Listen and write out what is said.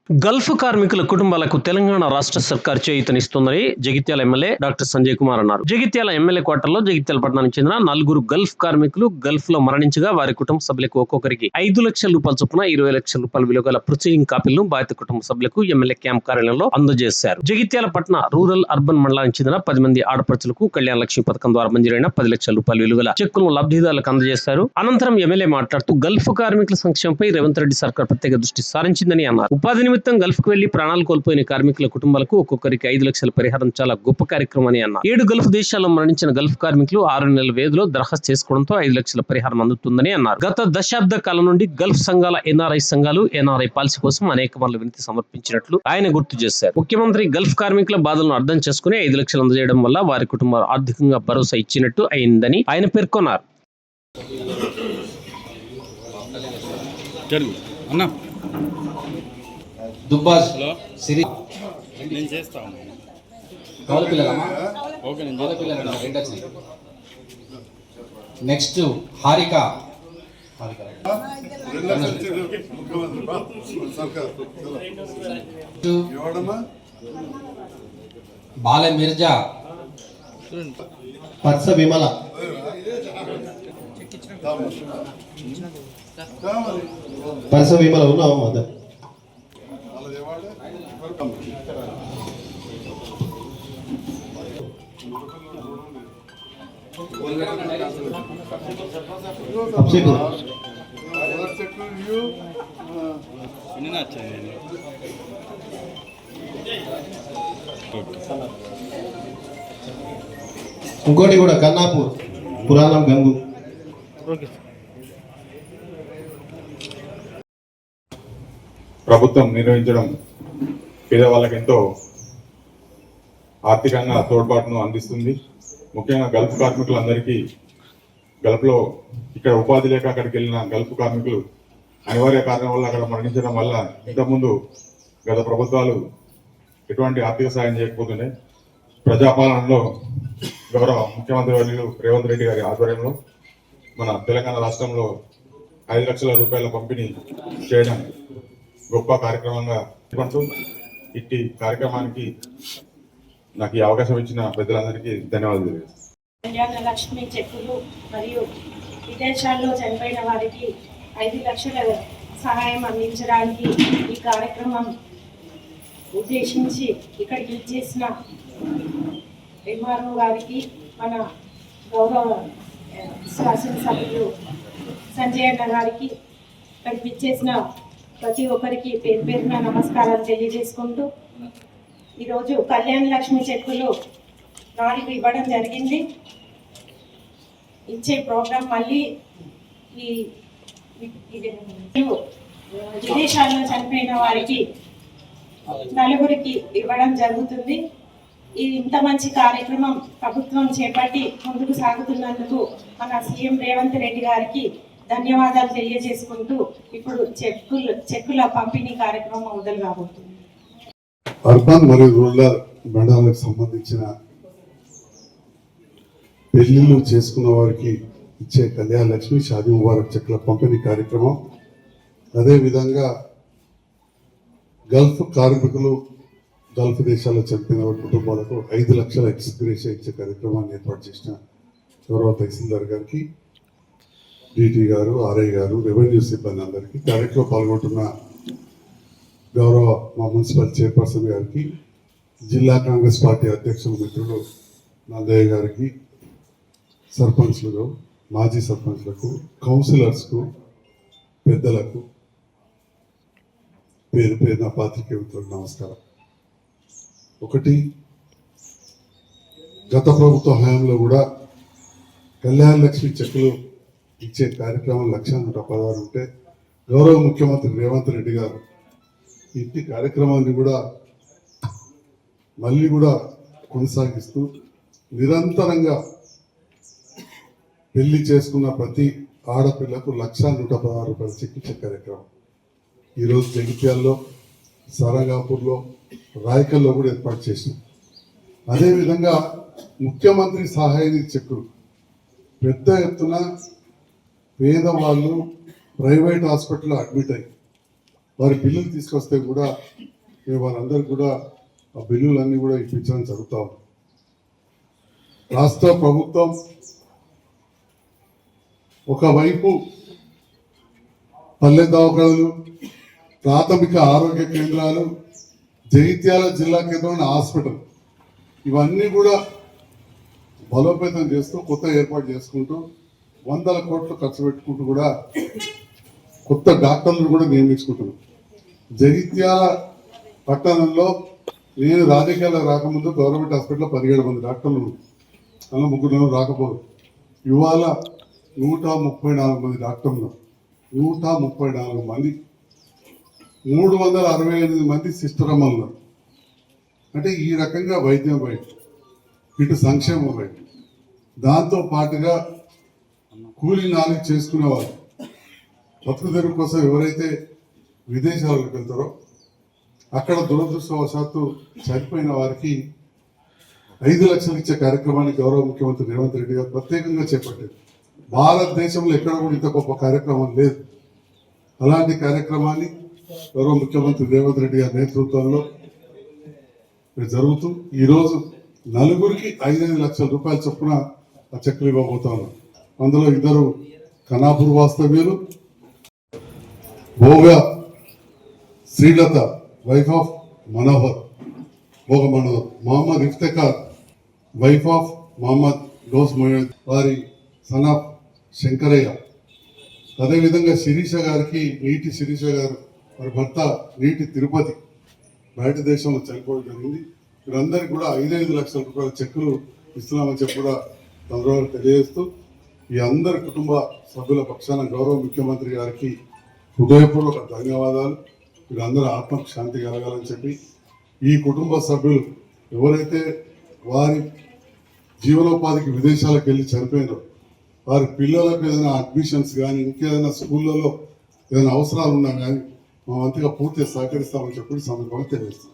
Gulf కార్మికుల కుటుంబాలకు తెలంగాణ రాష్ట్ర సర్కార్ చేయూతనిస్తోందని జగిత్యాల ఎమ్మెల్యే డాక్టర్ సంజయ్ కుమార్ అన్నారు. జగిత్యాల ఎమ్మెల్యే క్వార్టర్లో జగిత్యాల పట్టణానికి చెందిన 4 గల్ఫ్ కార్మికులు గల్ఫ్ లో మరణించగా వారి కుటుంబ సభ్యులకు ఒక్కొక్కరికి 5 లక్షల రూపాయల చొప్పున 20 లక్షల రూపాయల విలువ గల ప్రొసీడింగ్ కాపీలను బాధిత కుటుంబ సభ్యులకు ఎమ్మెల్యే క్యాంప్ కార్యాలయంలో అందజేశారు. జగిత్యాల పట్టణ రూరల్ అర్బన్ మండలానికి చెందిన 10 మంది ఆడపడుచులకు కళ్యాణ లక్ష్మి పథకం ద్వారా మంజూరైన 10 లక్షల రూపాయల విలువ గల చెక్కులను లబ్ధిదారులకు అందజేశారు. అనంతరం ఎమ్మెల్యే మాట్లాడుతూ గల్ఫ్ కార్మికుల సంక్షేమంపై రేవంత్ రెడ్డి సర్కార్ ప్రత్యేక దృష్టి సారించిందని అన్నారు. ఉపాధి నిమిత్తం గల్ఫ్ కు వెళ్లి ప్రాణాలు కోల్పోయిన కార్మికుల కుటుంబాలకు ఒక్కొక్కరికి 5 లక్షల పరిహారం చాలా గొప్ప కార్యక్రమం అని అన్నారు. 7 గల్ఫ్ దేశాల్లో మరణించిన గల్ఫ్ కార్మికులు 6 నెలల వ్యవధిలో దరఖాస్తు చేసుకోవడంతో 5 లక్షల పరిహారం అందుతుందని అన్నారు. గత దశాబ్ద కాలం నుండి గల్ఫ్ సంఘాల ఎన్ఆర్ఐ సంఘాలు ఎన్ఆర్ఐ పాలసీ కోసం అనేక మార్లు వినతి సమర్పించినట్లు ఆయన గుర్తు చేశారు. ముఖ్యమంత్రి గల్ఫ్ కార్మికుల బాధలను అర్థం చేసుకుని 5 లక్షలు అందజేయడం వల్ల వారి కుటుంబాలు ఆర్థికంగా భరోసా ఇచ్చినట్టు అయిందని ఆయన పేర్కొన్నారు. దుబ్బాస్ సిరి నేను చేస్తాను. కౌలు పిల్లలమ్మా ఓకే నేను కౌలు పిల్లలు రెండు వచ్చినాయి. నెక్స్ట్ హారిక బాల మిర్జా పర్స విమల ఉన్నావు మదర్ ఇంకోటి కూడా కన్నాపూర్ పురాణం గంగు. ప్రభుత్వం నిర్వహించడం పేదవాళ్ళకి ఎంతో ఆర్థికంగా తోడ్పాటును అందిస్తుంది. ముఖ్యంగా గల్ఫ్ కార్మికులందరికీ గల్ఫ్లో ఇక్కడ ఉపాధి లేక అక్కడికి వెళ్ళిన గల్ఫ్ కార్మికులు అనివార్య కారణం వల్ల అక్కడ మరణించడం వల్ల ఇంతకుముందు గత ప్రభుత్వాలు ఎటువంటి ఆర్థిక సాయం చేయకపోతుండే ప్రజాపాలనలో గౌరవ ముఖ్యమంత్రి వర్యులు రేవంత్ రెడ్డి గారి ఆధ్వర్యంలో మన తెలంగాణ రాష్ట్రంలో 5 లక్షల రూపాయల పంపిణీ చేయడం గొప్ప కార్యక్రమంగా ఇట్టి కార్యక్రమానికి నాకు ఈ అవకాశం ఇచ్చిన పెద్దలందరికీ ధన్యవాదాలు. కళ్యాణ లక్ష్మి చెక్కులు మరియు విదేశాల్లో చనిపోయిన వారికి 5 లక్షల సహాయం అందించడానికి ఈ కార్యక్రమం ఉద్దేశించి ఇక్కడికి ఇచ్చేసిన ఎంఆర్ఓ గారికి మన గౌరవ శాసనసభ్యులు సంజయ్ అన్న గారికి ఇక్కడికి ఇచ్చేసిన ప్రతి ఒక్కరికి పేరు పేరున నమస్కారాలు తెలియజేసుకుంటూ ఈరోజు కళ్యాణ లక్ష్మి చెక్కులు 4 ఇవ్వడం జరిగింది. ఇచ్చే ప్రోగ్రాం మళ్ళీ ఈ విదేశాల్లో చనిపోయిన వారికి 4 ఇవ్వడం జరుగుతుంది. ఇంత మంచి కార్యక్రమం ప్రభుత్వం చేపట్టి ముందుకు సాగుతున్నందుకు మన సీఎం రేవంత్ రెడ్డి గారికి ధన్యవాదాలు తెలియజేసుకుంటూ ఇప్పుడు చెక్కుల పంపిణీ కార్యక్రమం మొదలు కాబోతుంది. అర్బన్ మరియు రూరల్ మండలాలకు సంబంధించిన పెళ్లిళ్ళు చేసుకున్న వారికి ఇచ్చే కళ్యాణ లక్ష్మి షాదీ ముబారక్ చెక్కుల పంపిణీ కార్యక్రమం, అదేవిధంగా గల్ఫ్ కార్మికులు గల్ఫ్ దేశాల్లో చనిపోయిన వారి కుటుంబాలకు 5 లక్షల ఎక్స్గ్రేషియా ఇచ్చే కార్యక్రమాన్ని ఏర్పాటు చేసిన గౌరవ తహసీల్దార్ గారికి, డిటి గారు, ఆర్ఐ గారు, రెవెన్యూ సిబ్బంది అందరికీ, కార్యక్రమంలో పాల్గొంటున్న గౌరవ మా మున్సిపల్ చైర్పర్సన్ గారికి, జిల్లా కాంగ్రెస్ పార్టీ అధ్యక్షులు మిత్రులు నందయ్య గారికి, సర్పంచ్లకు, మాజీ సర్పంచ్లకు, కౌన్సిలర్స్కు, పెద్దలకు పేరు పేరున పాత్రికేయ మిత్రులకు నమస్కారం. ఒకటి, గత ప్రభుత్వ హయాంలో కూడా కళ్యాణ లక్ష్మి చెక్కులు ఇచ్చే కార్యక్రమం 1,116 ఉంటే గౌరవ ముఖ్యమంత్రి రేవంత్ రెడ్డి గారు ఇంటి కార్యక్రమాన్ని కూడా మళ్ళీ కూడా కొనసాగిస్తూ నిరంతరంగా పెళ్లి చేసుకున్న ప్రతి ఆడపిల్లకు 1,116 రూపాయలు చెక్ ఇచ్చే కార్యక్రమం ఈరోజు జగిత్యాల్లో, సారంగాపూర్లో, రాయకల్లో కూడా ఏర్పాటు చేసినాం. అదేవిధంగా ముఖ్యమంత్రి సహాయ నిధి చెక్కులు పెద్ద ఎత్తున పేదవాళ్ళు ప్రైవేట్ హాస్పిటల్లో అడ్మిట్ అయ్యి వారి బిల్లులు తీసుకొస్తే కూడా మేము వారందరికీ కూడా ఆ బిల్లులన్నీ కూడా ఇప్పించడం జరుగుతాం. రాష్ట్ర ప్రభుత్వం ఒకవైపు పల్లె దవాఖానలు, ప్రాథమిక ఆరోగ్య కేంద్రాలు, జగిత్యాల జిల్లా కేంద్రమైన హాస్పిటల్ ఇవన్నీ కూడా బలోపేతం చేస్తూ కొత్త ఏర్పాటు చేసుకుంటూ 100 కోట్లు ఖర్చు పెట్టుకుంటూ కూడా కొత్త డాక్టర్లను కూడా నియమించుకుంటున్నాం. జగిత్యాల పట్టణంలో నేను రాజకీయాల్లో రాకముందు గవర్నమెంట్ హాస్పిటల్లో 17 మంది డాక్టర్లు అలా 3 రాకపోదు. ఇవాళ 134 మంది డాక్టర్లు, 134 మంది, 368 మంది సిస్టరమ్మలు ఉన్నారు. అంటే ఈ రకంగా వైద్యం బయట, ఇటు సంక్షేమం బయట, దాంతో పాటుగా కూలీ నాలుగు చేసుకునేవారు బతుకు తెరువు కోసం ఎవరైతే విదేశాలకు వెళ్తారో అక్కడ దురదృష్టవశాత్తు చనిపోయిన వారికి 5 లక్షలు ఇచ్చే కార్యక్రమాన్ని గౌరవ ముఖ్యమంత్రి రేవంత్ రెడ్డి గారు ప్రత్యేకంగా చేపట్టారు. భారతదేశంలో ఎక్కడ కూడా ఇంత గొప్ప కార్యక్రమం లేదు. అలాంటి కార్యక్రమాన్ని గౌరవ ముఖ్యమంత్రి రేవంత్ రెడ్డి గారి నేతృత్వంలో జరుగుతూ ఈరోజు నలుగురికి 5 లక్షల రూపాయల చొప్పున ఆ చెక్కులు ఇవ్వబోతా ఉన్నాం. అందులో 2 ఖానాపూర్ వాస్తవ్యులు, భోగ Srilatha wife of Manohar, Bhoga Manohar, Mohammed Iftekhar wife of Mohammed డోస్ మొహమ్మద్, వారి సన్ ఆఫ్ శంకరయ్య. అదేవిధంగా శిరీష గారికి, నీటి శిరీష గారు, వారి భర్త నీటి తిరుపతి బయట దేశంలో చనిపోవడం జరిగింది. వీరందరికీ కూడా 5 లక్షల రూపాయల చెక్కులు ఇస్తున్నామని చెప్పి కూడా తొందరగా తెలియజేస్తూ ఈ అందరి కుటుంబ సభ్యుల పక్షాన గౌరవ ముఖ్యమంత్రి గారికి హృదయపూర్వక ధన్యవాదాలు. వీరందరూ ఆత్మకు శాంతి కలగాలని చెప్పి, ఈ కుటుంబ సభ్యులు ఎవరైతే వారి జీవనోపాధికి విదేశాలకు వెళ్ళి చనిపోయినారో వారి పిల్లలకు ఏదైనా అడ్మిషన్స్ కానీ ఇంకేదైనా స్కూళ్ళలో ఏదైనా అవసరాలు ఉన్నా కానీ మా వంతుగా పూర్తిగా సహకరిస్తామని చెప్పి సందర్భంగా తెలియజేస్తాం.